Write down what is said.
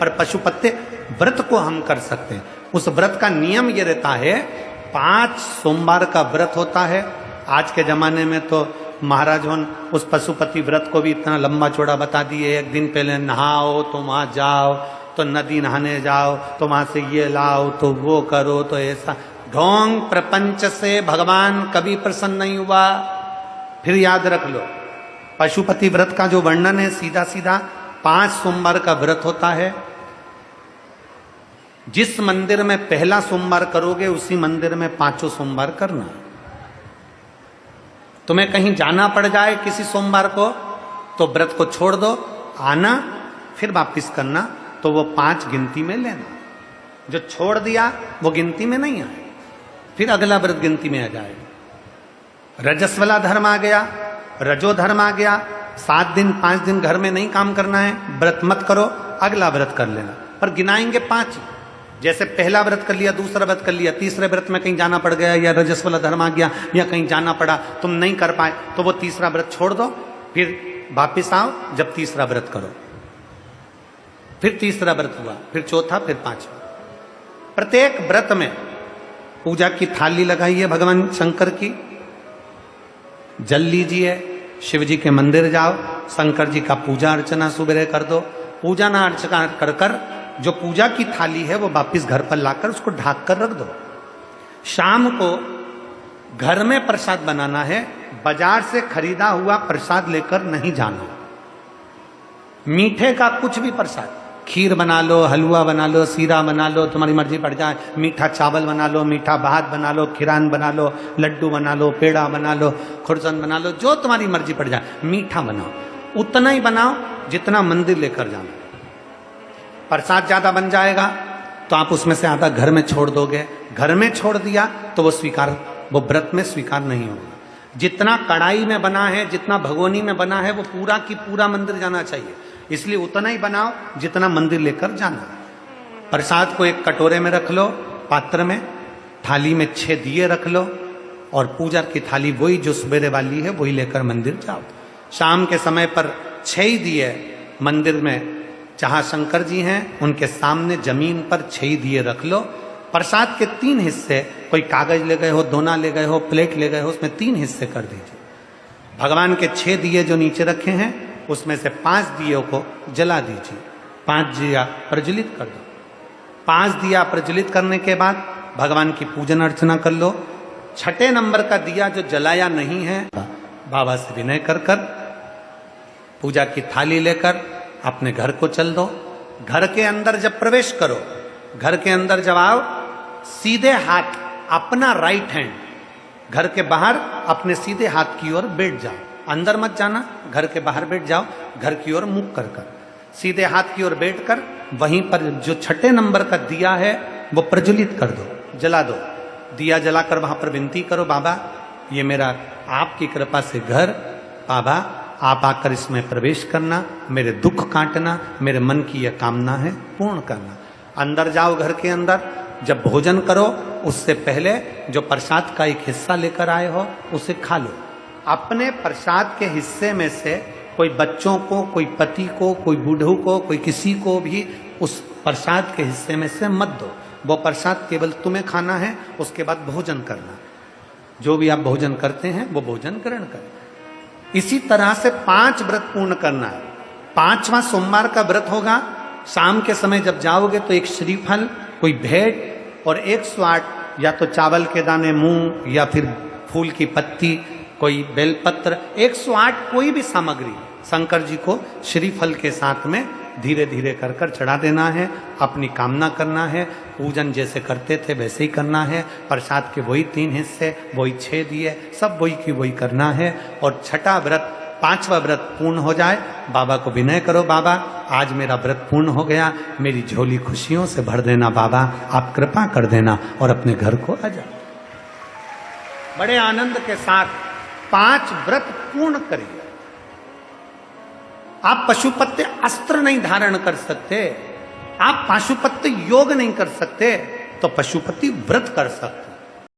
पर पशुपत्य व्रत को हम कर सकते हैं। उस व्रत का नियम ये रहता है, 5 सोमवार का व्रत होता है। आज के जमाने में तो महाराज उस पशुपति व्रत को भी इतना लंबा चौड़ा बता दिए। एक दिन पहले नहाओ तो वहां जाओ, तो नदी नहाने जाओ, तो वहां से ये लाओ, तो वो करो, तो ऐसा ढोंग प्रपंच से भगवान कभी प्रसन्न नहीं हुआ। फिर याद रख लो, पशुपति व्रत का जो वर्णन है सीधा सीधा 5 सोमवार का व्रत होता है। जिस मंदिर में पहला सोमवार करोगे उसी मंदिर में 5 सोमवार करना। तुम्हें कहीं जाना पड़ जाए किसी सोमवार को तो व्रत को छोड़ दो, आना फिर वापिस करना, तो वो 5 गिनती में लेना। जो छोड़ दिया वो गिनती में नहीं आए, फिर अगला व्रत गिनती में आ जाएगा। रजस्वला धर्म आ गया, रजो धर्म आ गया, 7 दिन 5 दिन घर में नहीं काम करना है, व्रत मत करो, अगला व्रत कर लेना, पर गिनाएंगे 5। जैसे पहला व्रत कर लिया, दूसरा व्रत कर लिया, तीसरे व्रत में कहीं जाना पड़ गया या रजस्वला धर्म आ गया या कहीं जाना पड़ा, तुम नहीं कर पाए, तो वो तीसरा व्रत छोड़ दो, फिर वापिस आओ, जब तीसरा व्रत करो, फिर तीसरा व्रत हुआ, फिर चौथा, फिर 5वां। प्रत्येक व्रत में पूजा की थाली लगाइए भगवान शंकर की, जल लीजिए, शिव जी के मंदिर जाओ, शंकर जी का पूजा अर्चना सुबह कर दो। पूजा ना अर्चना कर कर जो पूजा की थाली है वो वापिस घर पर लाकर उसको ढाक कर रख दो। शाम को घर में प्रसाद बनाना है, बाजार से खरीदा हुआ प्रसाद लेकर नहीं जाना। मीठे का कुछ भी प्रसाद, खीर बना लो, हलवा बना लो, सीरा बना लो, तुम्हारी मर्जी पड़ जाए, मीठा चावल बना लो, मीठा भात बना लो, खीरान बना लो, लड्डू बना लो, पेड़ा बना लो, खुरसन बना लो, जो तुम्हारी मर्जी पड़ जाए, मीठा बनाओ, उतना ही बनाओ जितना मंदिर लेकर जाना। प्रसाद ज्यादा बन जाएगा तो आप उसमें से आधा घर में छोड़ दोगे, घर में छोड़ दिया तो वो व्रत में स्वीकार नहीं होगा। जितना कढ़ाई में बना है, जितना भगोनी में बना है, वो पूरा की पूरा मंदिर जाना चाहिए, इसलिए उतना ही बनाओ जितना मंदिर लेकर जाना। प्रसाद को एक कटोरे में रख लो, पात्र में, थाली में 6 दिए रख लो, और पूजा की थाली वही जो सवेरे वाली है वही लेकर मंदिर जाओ। शाम के समय पर 6 ही दिए मंदिर में, जहां शंकर जी हैं उनके सामने जमीन पर 6 दिए रख लो। प्रसाद के 3 हिस्से, कोई कागज ले गए हो, दोना ले गए हो, प्लेट ले गए हो, उसमें 3 हिस्से कर दीजिए। भगवान के 6 दिए जो नीचे रखे हैं उसमें से 5 दियों को जला दीजिए, 5 दिया प्रज्वलित कर दो। 5 दिया प्रज्वलित करने के बाद भगवान की पूजन अर्चना कर लो। 6ठे नंबर का दिया जो जलाया नहीं है, बाबा से विनय कर कर पूजा की थाली लेकर अपने घर को चल दो। घर के अंदर जब प्रवेश करो, घर के अंदर जब आओ, सीधे हाथ अपना राइट हैंड घर के बाहर अपने सीधे हाथ की ओर बैठ जाओ, अंदर मत जाना, घर के बाहर बैठ जाओ, घर की ओर मुख कर कर सीधे हाथ की ओर बैठकर वहीं पर जो 6ठे नंबर का दिया है वो प्रज्वलित कर दो, जला दो। दिया जलाकर वहां पर विनती करो, बाबा ये मेरा आपकी कृपा से घर, बाबा आप आकर इसमें प्रवेश करना, मेरे दुख काटना, मेरे मन की यह कामना है पूर्ण करना। अंदर जाओ, घर के अंदर जब भोजन करो उससे पहले जो प्रसाद का एक हिस्सा लेकर आए हो उसे खा लो। अपने प्रसाद के हिस्से में से कोई बच्चों को, कोई पति को, कोई बूढ़ों को, कोई किसी को भी उस प्रसाद के हिस्से में से मत दो। वो प्रसाद केवल तुम्हें खाना है, उसके बाद भोजन करना। जो भी आप भोजन करते हैं वो भोजन ग्रहण करें। इसी तरह से 5 व्रत पूर्ण करना है। 5वां सोमवार का व्रत होगा। शाम के समय जब जाओगे तो एक श्रीफल, कोई भेंट और 108 या तो चावल के दाने, मूंग या फिर फूल की पत्ती, कोई बेलपत्र, 108 कोई भी सामग्री शंकर जी को श्रीफल के साथ में धीरे धीरे कर कर चढ़ा देना है। अपनी कामना करना है, पूजन जैसे करते थे वैसे ही करना है। प्रसाद के वही 3 हिस्से, वही 6 दिए, सब वही की वही करना है। और 6ठा व्रत, 5वां व्रत पूर्ण हो जाए, बाबा को विनय करो, बाबा आज मेरा व्रत पूर्ण हो गया, मेरी झोली खुशियों से भर देना, बाबा आप कृपा कर देना, और अपने घर को आ जाओ। बड़े आनंद के साथ 5 व्रत पूर्ण करिए। आप पशुपत्य अस्त्र नहीं धारण कर सकते, आप पशुपत्य योग नहीं कर सकते, तो पशुपति व्रत कर सकते।